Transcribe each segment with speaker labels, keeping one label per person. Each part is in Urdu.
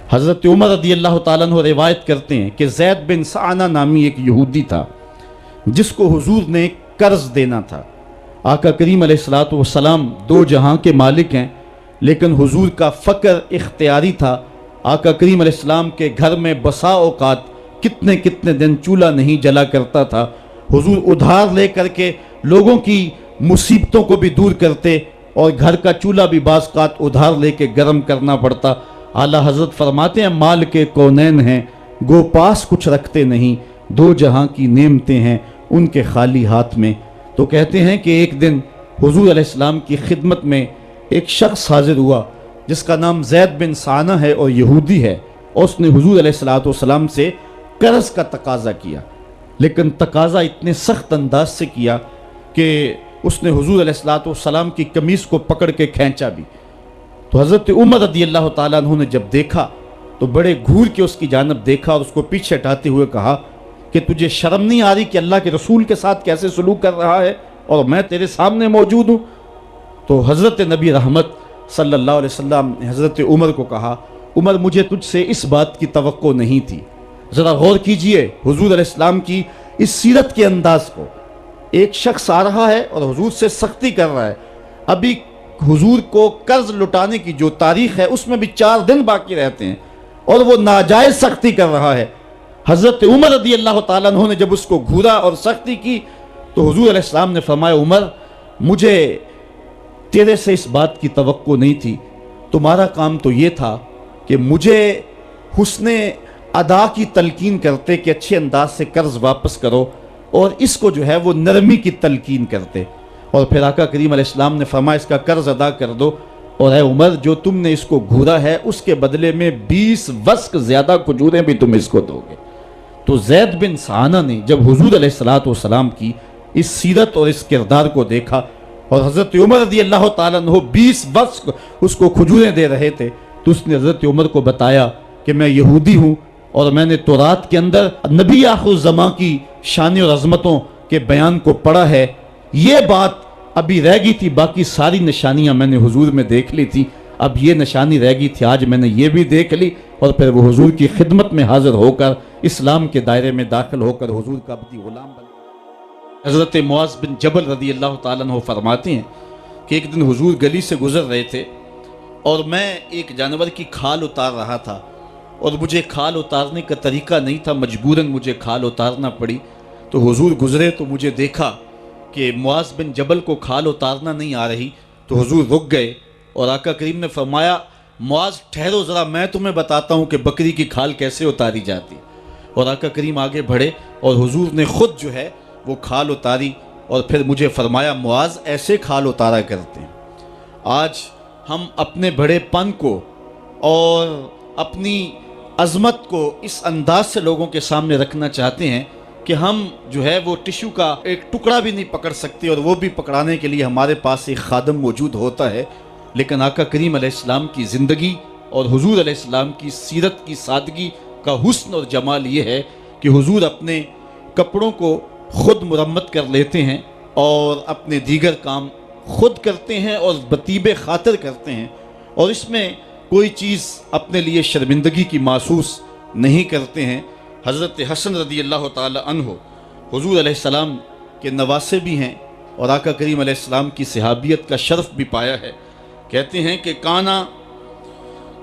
Speaker 1: حضرت عمر رضی اللہ تعالیٰ عنہ روایت کرتے ہیں کہ زید بن سعانہ نامی ایک یہودی تھا جس کو حضور نے قرض دینا تھا۔ آقا کریم علیہ الصلوۃ والسلام دو جہاں کے مالک ہیں، لیکن حضور کا فقر اختیاری تھا۔ آقا کریم علیہ السلام کے گھر میں بسا اوقات کتنے دن چولہا نہیں جلا کرتا تھا۔ حضور ادھار لے کر کے لوگوں کی مصیبتوں کو بھی دور کرتے، اور گھر کا چولہا بھی بعض اوقات ادھار لے کے گرم کرنا پڑتا۔ اعلیٰ حضرت فرماتے ہیں مال کے کونین ہیں، گو پاس کچھ رکھتے نہیں، دو جہاں کی نعمتیں ہیں ان کے خالی ہاتھ میں۔ تو کہتے ہیں کہ ایک دن حضور علیہ السلام کی خدمت میں ایک شخص حاضر ہوا جس کا نام زید بن سعانہ ہے اور یہودی ہے، اور اس نے حضور علیہ السلام سے قرض کا تقاضا کیا، لیکن تقاضا اتنے سخت انداز سے کیا کہ اس نے حضور علیہ السلام کی قمیص کو پکڑ کے کھینچا بھی۔ تو حضرت عمر رضی اللہ تعالیٰ عنہ نے جب دیکھا تو بڑے گھور کے اس کی جانب دیکھا اور اس کو پیچھے ہٹاتے ہوئے کہا کہ تجھے شرم نہیں آ رہی کہ اللہ کے رسول کے ساتھ کیسے سلوک کر رہا ہے اور میں تیرے سامنے موجود ہوں؟ تو حضرت نبی رحمت صلی اللہ علیہ وسلم نے حضرت عمر کو کہا، عمر مجھے تجھ سے اس بات کی توقع نہیں تھی۔ ذرا غور کیجئے حضور علیہ السلام کی اس سیرت کے انداز کو۔ ایک شخص آ رہا ہے اور حضور سے سختی کر رہا ہے، ابھی حضور کو قرض لٹانے کی جو تاریخ ہے اس میں بھی 4 دن باقی رہتے ہیں، اور وہ ناجائز سختی کر رہا ہے۔ حضرت عمر رضی اللہ تعالیٰ عنہ نے جب اس کو گھورا اور سختی کی تو حضور علیہ السلام نے فرمایا، عمر مجھے تیرے سے اس بات کی توقع نہیں تھی، تمہارا کام تو یہ تھا کہ مجھے حسن ادا کی تلقین کرتے کہ اچھے انداز سے قرض واپس کرو، اور اس کو جو ہے وہ نرمی کی تلقین کرتے، اور پھر آقا کریم علیہ السلام نے فرمایا اس کا قرض ادا کر دو، اور اے عمر جو تم نے اس کو گھورا ہے اس کے بدلے میں 20 وسق زیادہ کھجوریں بھی تم اس کو دو گے۔ تو زید بن سعانہ نے جب حضور علیہ السلام کی اس سیرت اور اس کردار کو دیکھا، اور حضرت عمر رضی اللہ تعالیٰ عنہ 20 وسق اس کو کھجوریں دے رہے تھے، تو اس نے حضرت عمر کو بتایا کہ میں یہودی ہوں اور میں نے تورات کے اندر نبی آخر الزماں کی شان اور عظمتوں کے بیان کو پڑھا ہے، یہ بات ابھی رہ گئی تھی، باقی ساری نشانیاں میں نے حضور میں دیکھ لی تھی، اب یہ نشانی رہ گئی تھی، آج میں نے یہ بھی دیکھ لی۔ اور پھر وہ حضور کی خدمت میں حاضر ہو کر اسلام کے دائرے میں داخل ہو کر حضور کا عبدی غلام بن۔ حضرت معاذ بن جبل رضی اللہ تعالیٰ عنہ فرماتے ہیں کہ ایک دن حضور گلی سے گزر رہے تھے اور میں ایک جانور کی کھال اتار رہا تھا، اور مجھے کھال اتارنے کا طریقہ نہیں تھا، مجبوراً مجھے کھال اتارنا پڑی۔ تو حضور گزرے تو مجھے دیکھا کہ معاذ بن جبل کو کھال اتارنا نہیں آ رہی، تو حضور رک گئے اور آقا کریم نے فرمایا، معاذ ٹھہرو ذرا، میں تمہیں بتاتا ہوں کہ بکری کی کھال کیسے اتاری جاتی۔ اور آقا کریم آگے بڑھے اور حضور نے خود جو ہے وہ کھال اتاری، اور پھر مجھے فرمایا، معاذ ایسے کھال اتارا کرتے ہیں۔ آج ہم اپنے بڑے پن کو اور اپنی عظمت کو اس انداز سے لوگوں کے سامنے رکھنا چاہتے ہیں کہ ہم جو ہے وہ ٹشو کا ایک ٹکڑا بھی نہیں پکڑ سکتے، اور وہ بھی پکڑانے کے لیے ہمارے پاس ایک خادم موجود ہوتا ہے۔ لیکن آقا کریم علیہ السلام کی زندگی اور حضور علیہ السلام کی سیرت کی سادگی کا حسن اور جمال یہ ہے کہ حضور اپنے کپڑوں کو خود مرمت کر لیتے ہیں اور اپنے دیگر کام خود کرتے ہیں اور بطیب خاطر کرتے ہیں، اور اس میں کوئی چیز اپنے لیے شرمندگی کی محسوس نہیں کرتے ہیں۔ حضرت حسن رضی اللہ تعالی عنہ حضور علیہ السلام کے نواسے بھی ہیں اور آقا کریم علیہ السلام کی صحابیت کا شرف بھی پایا ہے۔ کہتے ہیں کہ کانا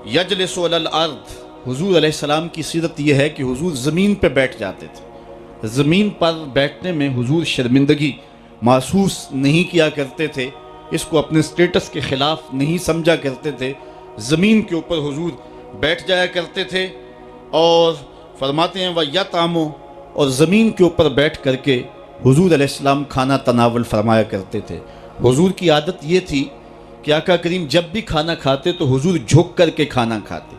Speaker 1: یجلس علی الارض، حضور علیہ السلام کی سیرت یہ ہے کہ حضور زمین پہ بیٹھ جاتے تھے، زمین پر بیٹھنے میں حضور شرمندگی محسوس نہیں کیا کرتے تھے، اس کو اپنے سٹیٹس کے خلاف نہیں سمجھا کرتے تھے، زمین کے اوپر حضور بیٹھ جایا کرتے تھے، اور فرماتے ہیں وَيَطْعَمُ، اور زمین کے اوپر بیٹھ کر کے حضور علیہ السلام کھانا تناول فرمایا کرتے تھے۔ حضور کی عادت یہ تھی کہ آقا کریم جب بھی کھانا کھاتے تو حضور جھک کر کے کھانا کھاتے۔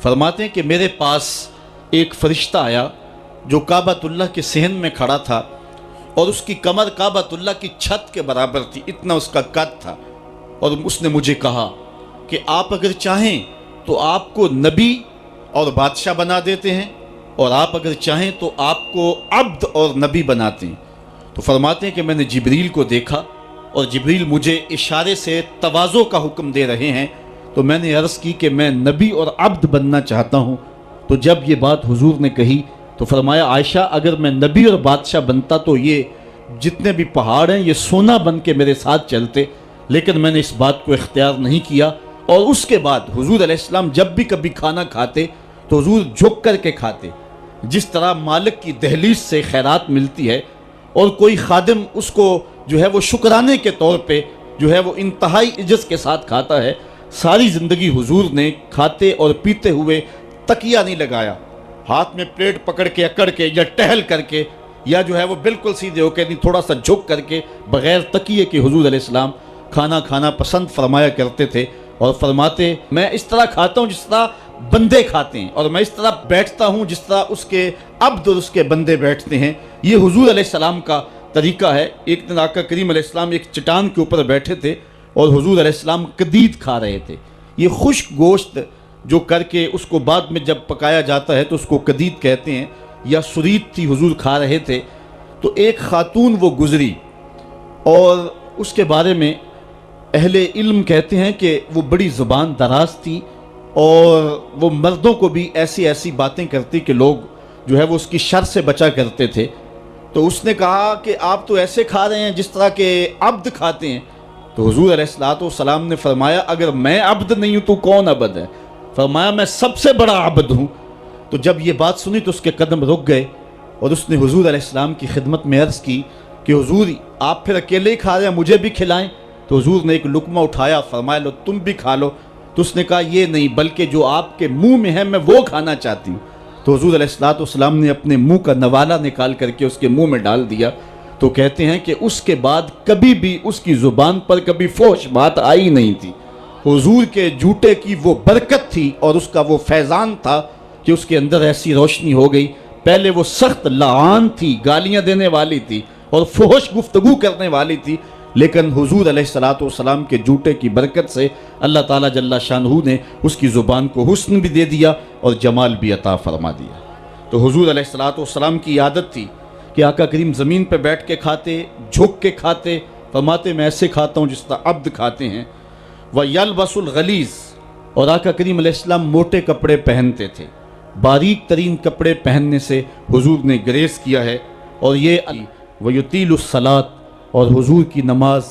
Speaker 1: فرماتے ہیں کہ میرے پاس ایک فرشتہ آیا جو کعبۃ اللہ کے صحن میں کھڑا تھا، اور اس کی کمر کعبۃ اللہ کی چھت کے برابر تھی، اتنا اس کا قد تھا، اور اس نے مجھے کہا کہ آپ اگر چاہیں تو آپ کو نبی اور بادشاہ بنا دیتے ہیں، اور آپ اگر چاہیں تو آپ کو عبد اور نبی بناتے ہیں۔ تو فرماتے ہیں کہ میں نے جبریل کو دیکھا، اور جبریل مجھے اشارے سے تواضع کا حکم دے رہے ہیں، تو تو میں نے عرض کی کہ میں نبی اور عبد بننا چاہتا ہوں۔ تو جب یہ بات حضور نے کہی تو فرمایا عائشہ اگر میں نبی اور بادشاہ بنتا تو یہ جتنے بھی پہاڑ ہیں یہ سونا بن کے میرے ساتھ چلتے، لیکن میں نے اس بات کو اختیار نہیں کیا۔ اور اس کے بعد حضور علیہ السلام جب بھی کبھی کھانا کھاتے تو حضور جھک کر کے کھاتے، جس طرح مالک کی دہلیز سے خیرات ملتی ہے اور کوئی خادم اس کو جو ہے وہ شکرانے کے طور پہ جو ہے وہ انتہائی عجز کے ساتھ کھاتا ہے، ساری زندگی حضور نے کھاتے اور پیتے ہوئے تکیہ نہیں لگایا، ہاتھ میں پلیٹ پکڑ کے اکڑ کے یا ٹہل کر کے یا جو ہے وہ بالکل سیدھے ہو کے نہیں، تھوڑا سا جھک کر کے بغیر تکیے کے حضور علیہ السلام کھانا کھانا پسند فرمایا کرتے تھے، اور فرماتے میں اس طرح کھاتا ہوں جس طرح بندے کھاتے ہیں، اور میں اس طرح بیٹھتا ہوں جس طرح اس کے عبد اور اس کے بندے بیٹھتے ہیں۔ یہ حضور علیہ السلام کا طریقہ ہے۔ ایک دن آقا کریم علیہ السلام ایک چٹان کے اوپر بیٹھے تھے اور حضور علیہ السلام قدید کھا رہے تھے۔ یہ خشک گوشت جو کر کے اس کو بعد میں جب پکایا جاتا ہے تو اس کو قدید کہتے ہیں، یا سرید تھی، حضور کھا رہے تھے تو ایک خاتون وہ گزری، اور اس کے بارے میں اہل علم کہتے ہیں کہ وہ بڑی زبان دراز تھی اور وہ مردوں کو بھی ایسی ایسی باتیں کرتی کہ لوگ جو ہے وہ اس کی شر سے بچا کرتے تھے۔ تو اس نے کہا کہ آپ تو ایسے کھا رہے ہیں جس طرح کے عبد کھاتے ہیں۔ تو حضور علیہ السلام نے فرمایا اگر میں عبد نہیں ہوں تو کون عبد ہے؟ فرمایا میں سب سے بڑا عبد ہوں۔ تو جب یہ بات سنی تو اس کے قدم رک گئے اور اس نے حضور علیہ السلام کی خدمت میں عرض کی کہ حضور آپ پھر اکیلے ہی کھا رہے ہیں، مجھے بھی کھلائیں۔ تو حضور نے ایک لقمہ اٹھایا، فرمایا لو تم بھی کھا لو۔ تو اس نے کہا یہ نہیں، بلکہ جو آپ کے منہ میں ہے میں وہ کھانا چاہتی ہوں۔ تو حضور علیہ السلام نے اپنے منہ کا نوالا نکال کر کے اس کے منہ میں ڈال دیا۔ تو کہتے ہیں کہ اس کے بعد کبھی بھی اس کی زبان پر کبھی فحش بات آئی نہیں تھی۔ حضور کے جوٹے کی وہ برکت تھی اور اس کا وہ فیضان تھا کہ اس کے اندر ایسی روشنی ہو گئی۔ پہلے وہ سخت لعان تھی، گالیاں دینے والی تھی اور فحش گفتگو کرنے والی تھی، لیکن حضور علیہ السلام کے جوٹے کی برکت سے اللہ تعالیٰ جل شانہ نے اس کی زبان کو حسن بھی دے دیا اور جمال بھی عطا فرما دیا۔ تو حضور علیہ السلام کی عادت تھی کہ آقا کریم زمین پہ بیٹھ کے کھاتے، جھک کے کھاتے، فرماتے میں ایسے کھاتا ہوں جس طرح عبد کھاتے ہیں۔ وَيَلْبَسُ الْغَلِيظ، اور آقا کریم علیہ السلام موٹے کپڑے پہنتے تھے، باریک ترین کپڑے پہننے سے حضور نے گریز کیا ہے۔ اور یہ وَيُطِيلُ الصَّلَاةَ، اور حضور کی نماز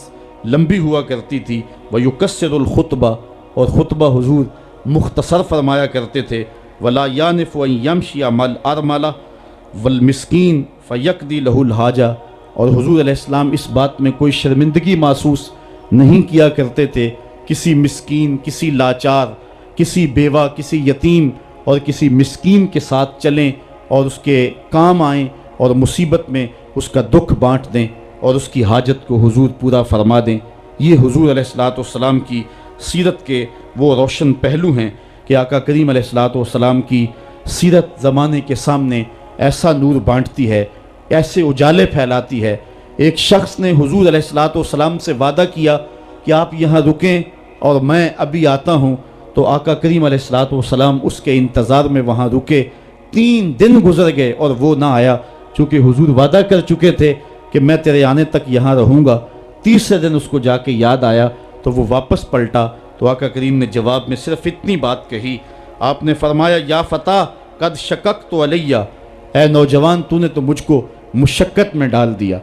Speaker 1: لمبی ہوا کرتی تھی۔ وَيُكَسِّرُ الْخُطْبَةَ، اور خطبہ حضور مختصر فرمایا کرتے تھے۔ وَلَا يَانِفُ أَن يَمْشِيَ مَعَ الْأَرْمَلَةِ وَالْمِسْكِينِ فَيَقْضِي لَهُ الْحَاجَةَ، اور حضور علیہ السلام اس بات میں کوئی شرمندگی محسوس نہیں کیا کرتے تھے کسی مسکین، کسی لاچار، کسی بیوہ، کسی یتیم اور کسی مسکین کے ساتھ چلیں اور اس کے کام آئیں اور مصیبت میں اس کا دکھ بانٹ دیں اور اس کی حاجت کو حضور پورا فرما دیں۔ یہ حضور علیہ السلام کی سیرت کے وہ روشن پہلو ہیں کہ آقا کریم علیہ السلام کی سیرت زمانے کے سامنے ایسا نور بانٹتی ہے، ایسے اجالے پھیلاتی ہے۔ ایک شخص نے حضور علیہ السلام سے وعدہ کیا کہ آپ یہاں رکیں اور میں ابھی آتا ہوں، تو آقا کریم علیہ السلام اس کے انتظار میں وہاں رکے۔ 3 دن گزر گئے اور وہ نہ آیا، چونکہ حضور وعدہ کر چکے تھے کہ میں تیرے آنے تک یہاں رہوں گا۔ تیسرے دن اس کو جا کے یاد آیا تو وہ واپس پلٹا، تو آقا کریم نے جواب میں صرف اتنی بات کہی، آپ نے فرمایا یا فتیٰ قد شککت علیہ، اے نوجوان تو نے تو مجھ کو مشقت میں ڈال دیا۔